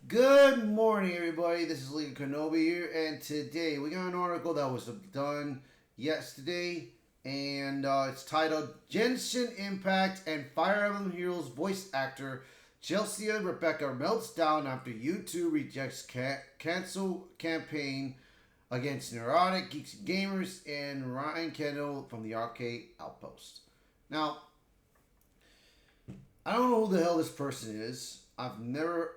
Good morning, everybody. This is Lee Kenobi here, and today we got an article that was done yesterday, and it's titled "Genshin Impact and Fire Emblem Heroes voice actor Chelsea Rebecca melts down after YouTube rejects cancel campaign against neurotic geeks and gamers and Ryan Kendall from the Arcade Outpost." Now, I don't know who the hell this person is. I've never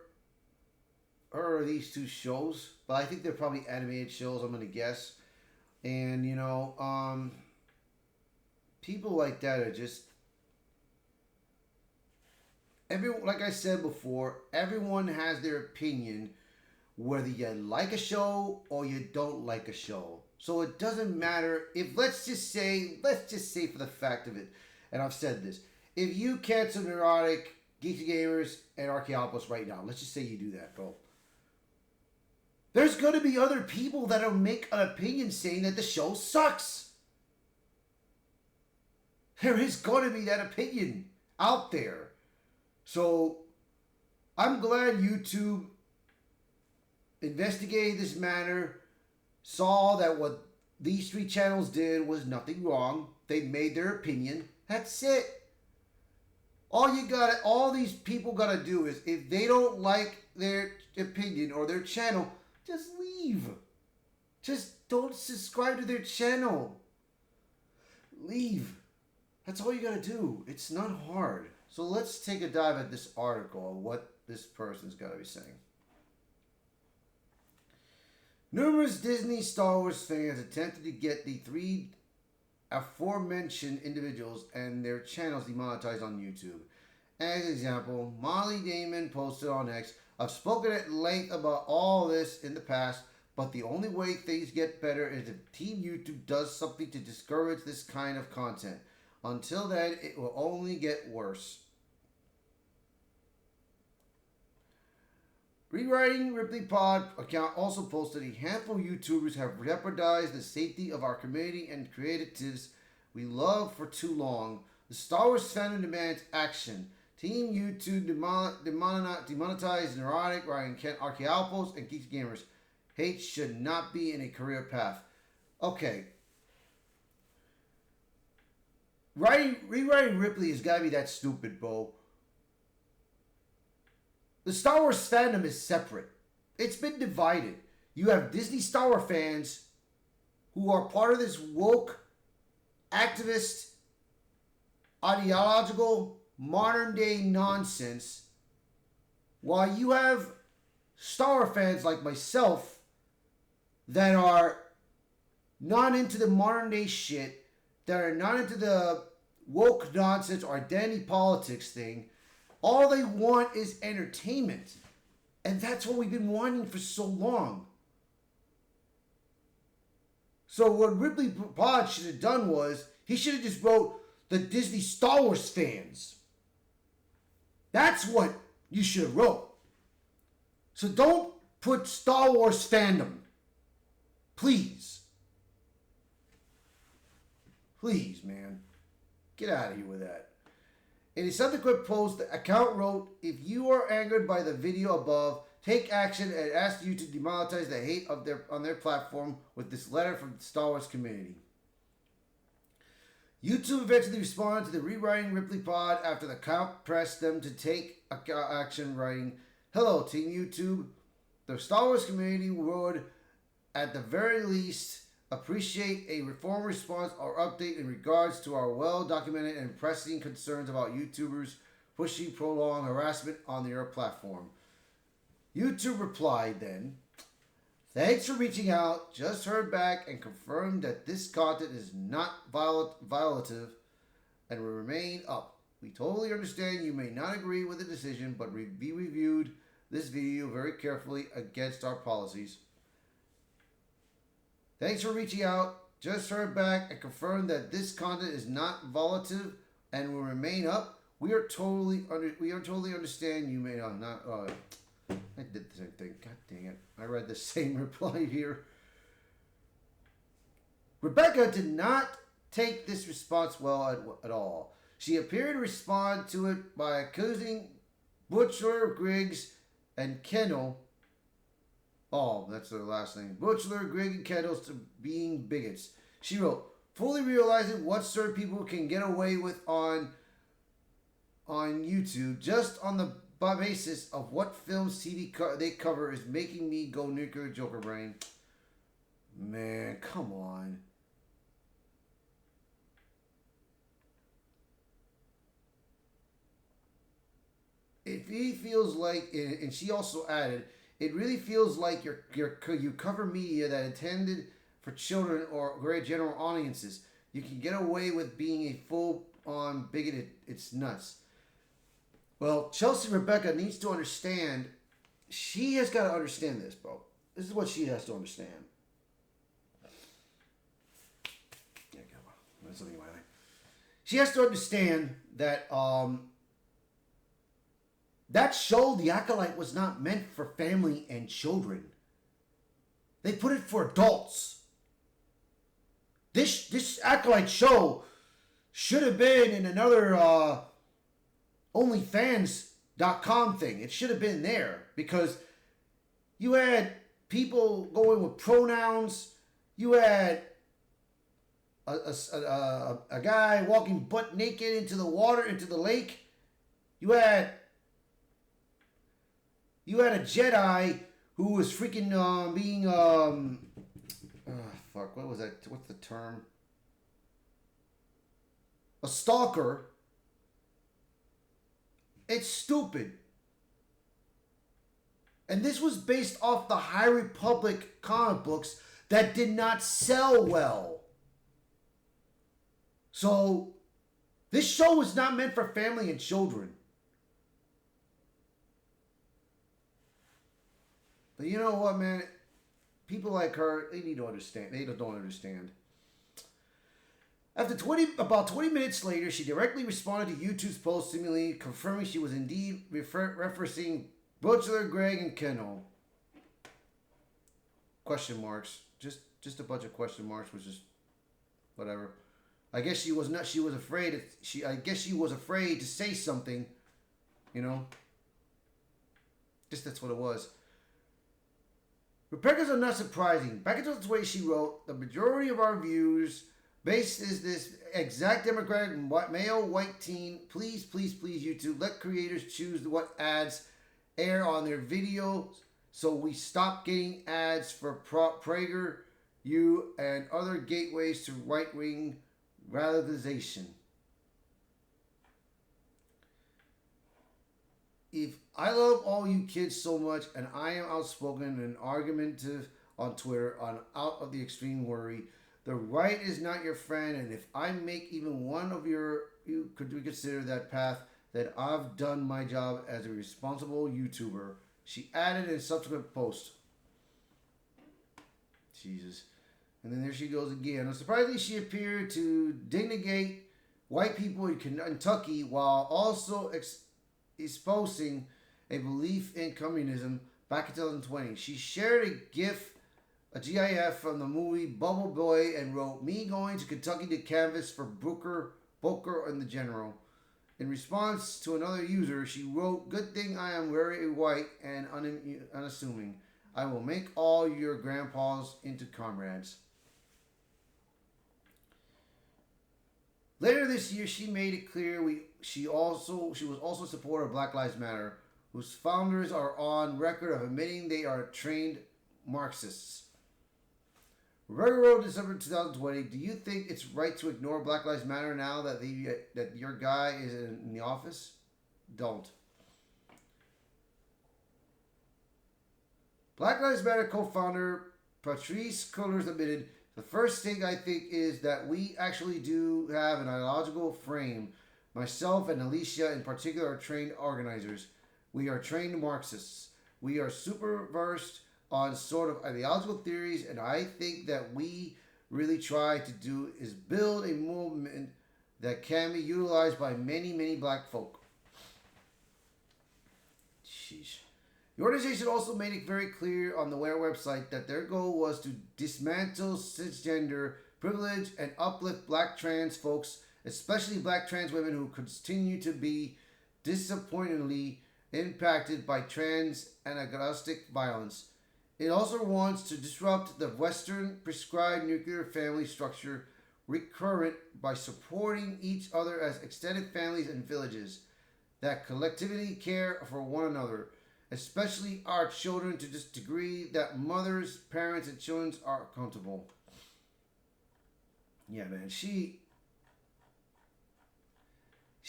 heard of these two shows, but I think they're probably animated shows, I'm gonna guess. And people like that are just like I said before, everyone has their opinion whether you like a show or you don't like a show. So it doesn't matter if let's just say for the fact of it, and I've said this, if you cancel Neurotic, Geeky Gamers, and Archaeopus right now, let's just say you do that, bro. There's going to be other people that'll make an opinion saying that the show sucks. There is going to be that opinion out there. So I'm glad YouTube investigated this matter, saw that what these three channels did was nothing wrong. They made their opinion. That's it. All these people gotta do is, if they don't like their opinion or their channel, just leave. Just don't subscribe to their channel. Leave. That's all you gotta do. It's not hard. So let's take a dive at this article of what this person's gotta be saying. Numerous Disney Star Wars fans attempted to get the three aforementioned individuals and their channels demonetized on YouTube. As an example, Molly Damon posted on X, "I've spoken at length about all this in the past, but the only way things get better is if Team YouTube does something to discourage this kind of content. Until then, it will only get worse." Rewriting Ripley Pod account also posted, "A handful of YouTubers have jeopardized the safety of our community and creatives we love for too long. The Star Wars fandom demands action. Team YouTube demonetize Neurotic, Ryan Kent, Archaeopos, and Geeks Gamers. Hate should not be in a career path." Okay. Rewriting Ripley has got to be that stupid, bro. The Star Wars fandom is separate. It's been divided. You have Disney Star Wars fans who are part of this woke, activist, ideological, modern day nonsense, while you have Star Wars fans like myself that are not into the modern day shit, that are not into the woke nonsense or identity politics thing. All they want is entertainment. And that's what we've been wanting for so long. So what Ripley Pod should have done was, he should have just wrote the Disney Star Wars fans. That's what you should have wrote. So don't put Star Wars fandom. Please. Please, man. Get out of here with that. In a subsequent post, the account wrote, "If you are angered by the video above, take action and ask you to demonetize the hate on their platform with this letter from the Star Wars community." YouTube eventually responded to the Rewriting Ripley Pod after the account pressed them to take action, writing, "Hello, Team YouTube. The Star Wars community would, at the very least, appreciate a reform response or update in regards to our well-documented and pressing concerns about YouTubers pushing prolonged harassment on their platform." YouTube replied then, "Thanks for reaching out. Just heard back and confirmed that this content is not violative and will remain up. We totally understand you may not agree with the decision, but we reviewed this video very carefully against our policies. Thanks for reaching out. Just heard back and confirmed that this content is not violative and will remain up. We totally understand you may not." I did the same thing. God dang it! I read the same reply here. Rebecca did not take this response well at all. She appeared to respond to it by accusing Butcher Griggs and Kendall. Oh, that's their last name. Butler, Greg, and Kendall to being bigots. She wrote, fully realizing what certain people can get away with on YouTube just on the basis of what films they cover is making me go nuclear Joker brain. Man, come on. If he feels like, and she also added, it really feels like you cover media that intended for children or very general audiences. You can get away with being a full-on bigot. It's nuts. Well, Chelsea Rebecca needs to understand. She has got to understand this, bro. This is what she has to understand. Yeah, that's something like that. She has to understand that that show, The Acolyte, was not meant for family and children. They put it for adults. This Acolyte show should have been in another OnlyFans.com thing. It should have been there because you had people going with pronouns. You had a guy walking butt naked into the water, into the lake. You had a Jedi who was freaking being fuck, what was that? What's the term? A stalker. It's stupid. And this was based off the High Republic comic books that did not sell well. So, this show was not meant for family and children. But you know what, man? People like her, they need to understand. They don't understand. After about 20 minutes later, she directly responded to YouTube's post, seemingly confirming she was indeed referencing Butler, Greg, and Kendall. Question marks. Just a bunch of question marks, which is whatever. I guess she was not. She was afraid. I guess she was afraid to say something. You know. Just that's what it was. Rebecca's are not surprising. Back in 2020, she wrote, the majority of our views based is this exact demographic, male, white teen. Please, please, please, YouTube, let creators choose what ads air on their videos so we stop getting ads for Prager, you, and other gateways to right-wing radicalization. If I love all you kids so much and I am outspoken and argumentative on Twitter on out of the extreme worry, the right is not your friend, and if I make even one of you could reconsider that path, that I've done my job as a responsible YouTuber, she added in a subsequent post. Jesus. And then there she goes again. Surprisingly, she appeared to denigrate white people in Kentucky while also espousing a belief in communism back in 2020. She shared a GIF from the movie Bubble Boy and wrote, me going to Kentucky to canvass for Booker and the General. In response to another user, she wrote, good thing I am very white and unassuming. I will make all your grandpas into comrades. Later this year, she made it clear she was also a supporter of Black Lives Matter, whose founders are on record of admitting they are trained Marxists. Rebecca wrote December 2020, do you think it's right to ignore Black Lives Matter now that your guy is in the office? Don't. Black Lives Matter co-founder Patrisse Cullors admitted, the first thing I think is that we actually do have an ideological frame. Myself and Alicia in particular are trained organizers. We are trained Marxists. We are super versed on sort of ideological theories, and I think that we really try to do is build a movement that can be utilized by many, many black folk. Sheesh. The organization also made it very clear on their website that their goal was to dismantle cisgender privilege and uplift black trans folks, especially black trans women who continue to be disappointingly impacted by trans and agnostic violence. It also wants to disrupt the Western prescribed nuclear family structure recurrent by supporting each other as extended families and villages that collectively care for one another, especially our children, to this degree that mothers, parents, and children are accountable. Yeah, man, she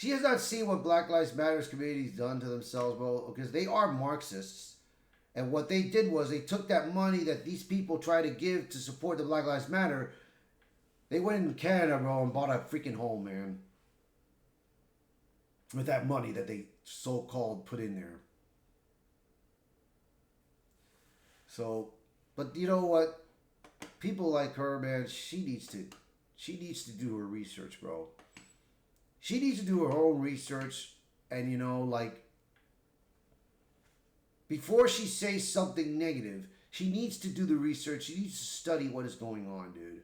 has not seen what Black Lives Matters community's done to themselves, bro, because they are Marxists. And what they did was they took that money that these people try to give to support the Black Lives Matter. They went in Canada, bro, and bought a freaking home, man. With that money that they so-called put in there. So, but you know what? People like her, man, she needs to do her research, bro. She needs to do her own research and, like, before she says something negative, she needs to do the research. She needs to study what is going on, dude.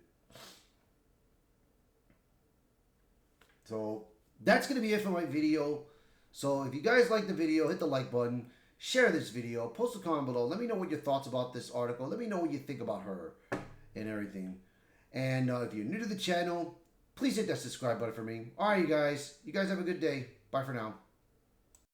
So, that's going to be it for my video. So, if you guys like the video, hit the like button. Share this video. Post a comment below. Let me know what your thoughts about this article. Let me know what you think about her and everything. And if you're new to the channel, please hit that subscribe button for me. All right, you guys. You guys have a good day. Bye for now.